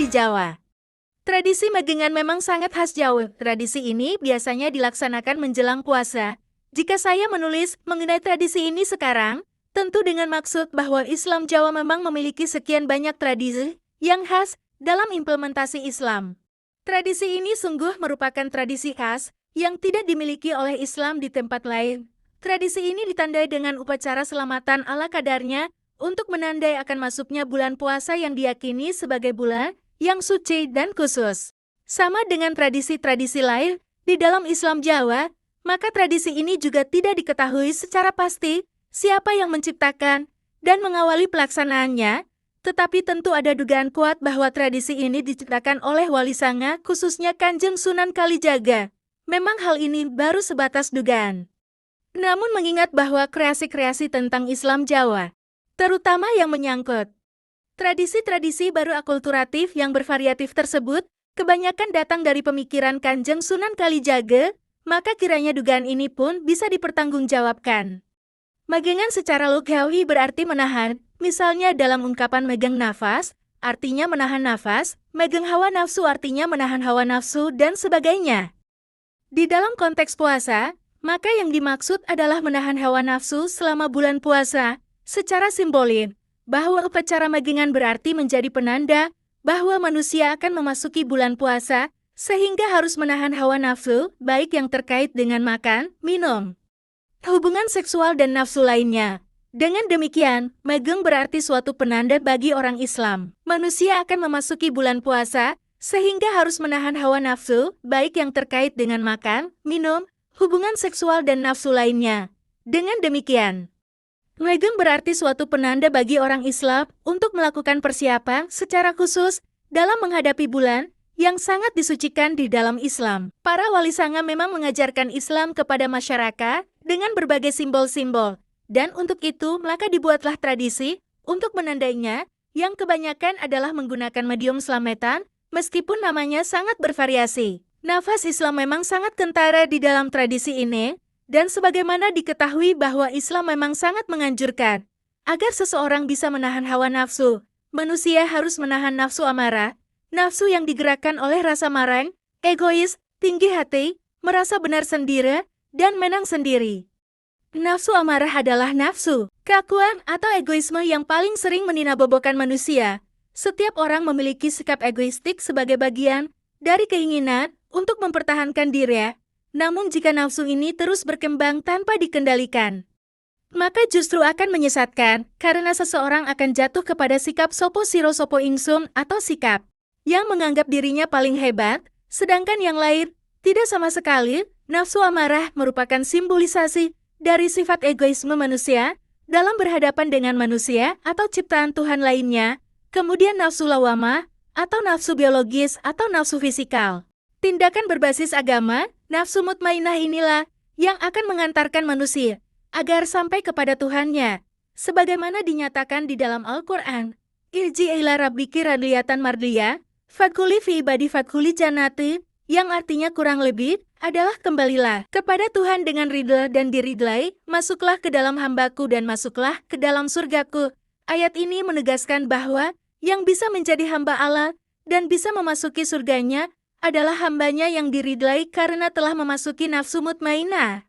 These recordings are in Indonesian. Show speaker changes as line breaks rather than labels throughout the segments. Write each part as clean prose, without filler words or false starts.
Jawa. Tradisi magengan memang sangat khas Jawa. Tradisi ini biasanya dilaksanakan menjelang puasa. Jika saya menulis mengenai tradisi ini sekarang, tentu dengan maksud bahwa Islam Jawa memang memiliki sekian banyak tradisi yang khas dalam implementasi Islam. Tradisi ini sungguh merupakan tradisi khas yang tidak dimiliki oleh Islam di tempat lain. Tradisi ini ditandai dengan upacara selamatan ala kadarnya untuk menandai akan masuknya bulan puasa yang diyakini sebagai bulan yang suci dan khusus. Sama dengan tradisi-tradisi lain di dalam Islam Jawa, maka tradisi ini juga tidak diketahui secara pasti siapa yang menciptakan dan mengawali pelaksanaannya, tetapi tentu ada dugaan kuat bahwa tradisi ini diciptakan oleh Wali Sanga, khususnya Kanjeng Sunan Kalijaga. Memang hal ini baru sebatas dugaan. Namun mengingat bahwa kreasi-kreasi tentang Islam Jawa, terutama yang menyangkut tradisi-tradisi baru akulturatif yang bervariatif tersebut, kebanyakan datang dari pemikiran Kanjeng Sunan Kalijaga, maka kiranya dugaan ini pun bisa dipertanggungjawabkan. Magengan secara logawi berarti menahan, misalnya dalam ungkapan megang nafas, artinya menahan nafas, megang hawa nafsu artinya menahan hawa nafsu, dan sebagainya. Di dalam konteks puasa, maka yang dimaksud adalah menahan hawa nafsu selama bulan puasa. Secara simbolik, bahwa upacara magengan berarti menjadi penanda bahwa manusia akan memasuki bulan puasa, sehingga harus menahan hawa nafsu, baik yang terkait dengan makan, minum, hubungan seksual dan nafsu lainnya. Dengan demikian, mageng berarti suatu penanda bagi orang Islam. Manusia akan memasuki bulan puasa, sehingga harus menahan hawa nafsu, baik yang terkait dengan makan, minum, hubungan seksual dan nafsu lainnya. Dengan demikian, mageng berarti suatu penanda bagi orang Islam untuk melakukan persiapan secara khusus dalam menghadapi bulan yang sangat disucikan di dalam Islam. Para wali sanga memang mengajarkan Islam kepada masyarakat dengan berbagai simbol-simbol, dan untuk itu maka dibuatlah tradisi untuk menandainya yang kebanyakan adalah menggunakan medium slametan, meskipun namanya sangat bervariasi. Nafas Islam memang sangat kentara di dalam tradisi ini, dan sebagaimana diketahui bahwa Islam memang sangat menganjurkan agar seseorang bisa menahan hawa nafsu, manusia harus menahan nafsu amarah, nafsu yang digerakkan oleh rasa marah, egois, tinggi hati, merasa benar sendiri, dan menang sendiri. Nafsu amarah adalah nafsu keakuan atau egoisme yang paling sering meninabobokan manusia. Setiap orang memiliki sikap egoistik sebagai bagian dari keinginan untuk mempertahankan diri. Namun jika nafsu ini terus berkembang tanpa dikendalikan, maka justru akan menyesatkan karena seseorang akan jatuh kepada sikap sopo siro sopo ingsun atau sikap yang menganggap dirinya paling hebat, sedangkan yang lain tidak sama sekali. Nafsu amarah merupakan simbolisasi dari sifat egoisme manusia dalam berhadapan dengan manusia atau ciptaan Tuhan lainnya. Kemudian nafsu lawamah atau nafsu biologis atau nafsu fisikal. Tindakan berbasis agama, nafsu mutmainah inilah yang akan mengantarkan manusia agar sampai kepada Tuhannya. Sebagaimana dinyatakan di dalam Al-Quran, Irji ila rabbiki radliyatan mardiyah, fadkhuli fi ibadi fadkhuli jannati, yang artinya kurang lebih adalah kembalilah kepada Tuhan dengan ridha dan diridlai, masuklah ke dalam hambaku dan masuklah ke dalam surgaku. Ayat ini menegaskan bahwa yang bisa menjadi hamba Allah dan bisa memasuki surganya adalah hambanya yang diridlai karena telah memasuki nafsu mutmainah.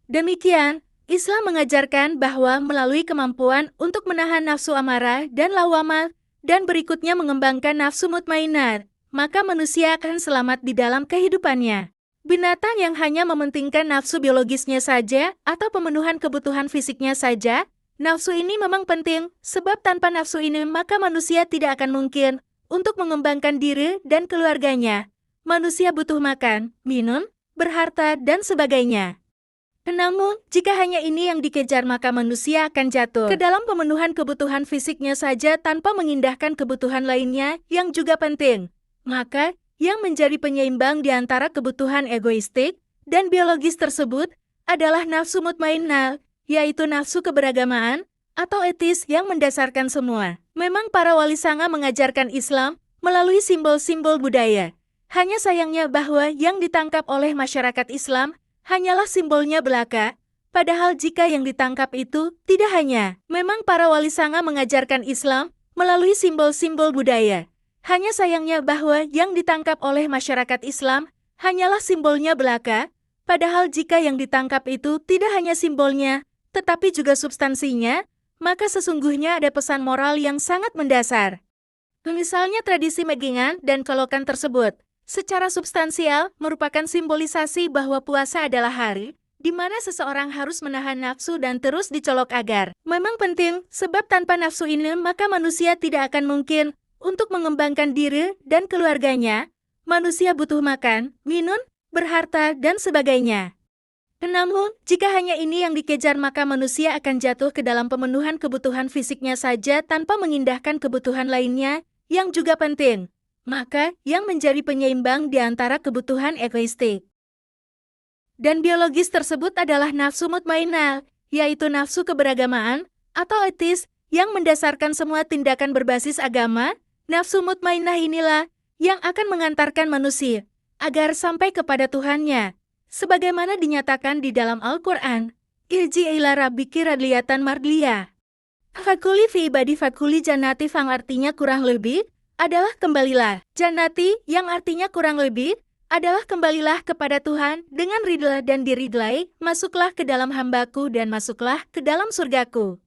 Demikian, Islam mengajarkan bahwa melalui kemampuan untuk menahan nafsu amarah dan lawamah, dan berikutnya mengembangkan nafsu mutmainah, maka manusia akan selamat di dalam kehidupannya. Binatang yang hanya mementingkan nafsu biologisnya saja atau pemenuhan kebutuhan fisiknya saja, nafsu ini memang penting, sebab tanpa nafsu ini maka manusia tidak akan mungkin untuk mengembangkan diri dan keluarganya. Manusia butuh makan, minum, berharta, dan sebagainya. Namun, jika hanya ini yang dikejar maka manusia akan jatuh ke dalam pemenuhan kebutuhan fisiknya saja tanpa mengindahkan kebutuhan lainnya yang juga penting. Maka, yang menjadi penyeimbang di antara kebutuhan egoistik dan biologis tersebut adalah nafsu mutmainnah, yaitu nafsu keberagamaan atau etis yang mendasarkan semua. Memang para wali sanga mengajarkan Islam melalui simbol-simbol budaya. Hanya sayangnya bahwa yang ditangkap oleh masyarakat Islam hanyalah simbolnya belaka, padahal jika yang ditangkap itu tidak hanya. Memang para wali sanga mengajarkan Islam melalui simbol-simbol budaya. Hanya sayangnya bahwa yang ditangkap oleh masyarakat Islam hanyalah simbolnya belaka, padahal jika yang ditangkap itu tidak hanya simbolnya, tetapi juga substansinya, maka sesungguhnya ada pesan moral yang sangat mendasar. Misalnya tradisi megengan dan kolokan tersebut, secara substansial merupakan simbolisasi bahwa puasa adalah hari di mana seseorang harus menahan nafsu dan terus dicolok agar memang penting, sebab tanpa nafsu ini maka manusia tidak akan mungkin untuk mengembangkan diri dan keluarganya. Manusia butuh makan, minum, berharta, dan sebagainya. Namun, jika hanya ini yang dikejar maka manusia akan jatuh ke dalam pemenuhan kebutuhan fisiknya saja tanpa mengindahkan kebutuhan lainnya yang juga penting. Maka, yang menjadi penyeimbang di antara kebutuhan egoistik dan biologis tersebut adalah nafsu mutmainnah, yaitu nafsu keberagamaan atau etis yang mendasarkan semua tindakan berbasis agama. Nafsu mutmainnah inilah yang akan mengantarkan manusia agar sampai kepada Tuhannya. Sebagaimana dinyatakan di dalam Al-Quran, Irji ila rabbiki radliyatan mardliyah. Fakuli fi ibadi fakuli jannati, yang artinya kurang lebih adalah kembalilah. Jannati yang artinya kurang lebih adalah kembalilah kepada Tuhan dengan ridha dan diridlai, masuklah ke dalam hambaku dan masuklah ke dalam surgaku.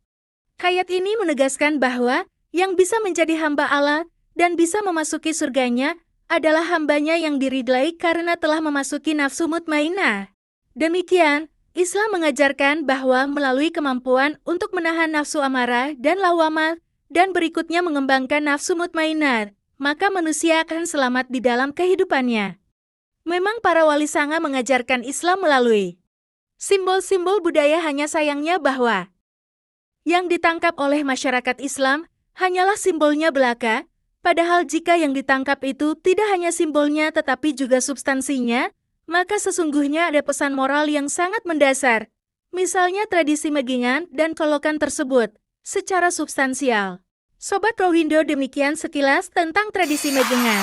Ayat ini menegaskan bahwa yang bisa menjadi hamba Allah dan bisa memasuki surganya adalah hambanya yang diridlai karena telah memasuki nafsu mutmainnah. Demikian, Islam mengajarkan bahwa melalui kemampuan untuk menahan nafsu amarah dan lawamah dan berikutnya mengembangkan nafsu mutmainnah, maka manusia akan selamat di dalam kehidupannya. Memang para wali sanga mengajarkan Islam melalui simbol-simbol budaya, hanya sayangnya bahwa yang ditangkap oleh masyarakat Islam hanyalah simbolnya belaka, padahal jika yang ditangkap itu tidak hanya simbolnya tetapi juga substansinya, maka sesungguhnya ada pesan moral yang sangat mendasar. Misalnya tradisi megengan dan kolokan tersebut secara substansial. Sobat Rohindo, demikian sekilas tentang tradisi megengan.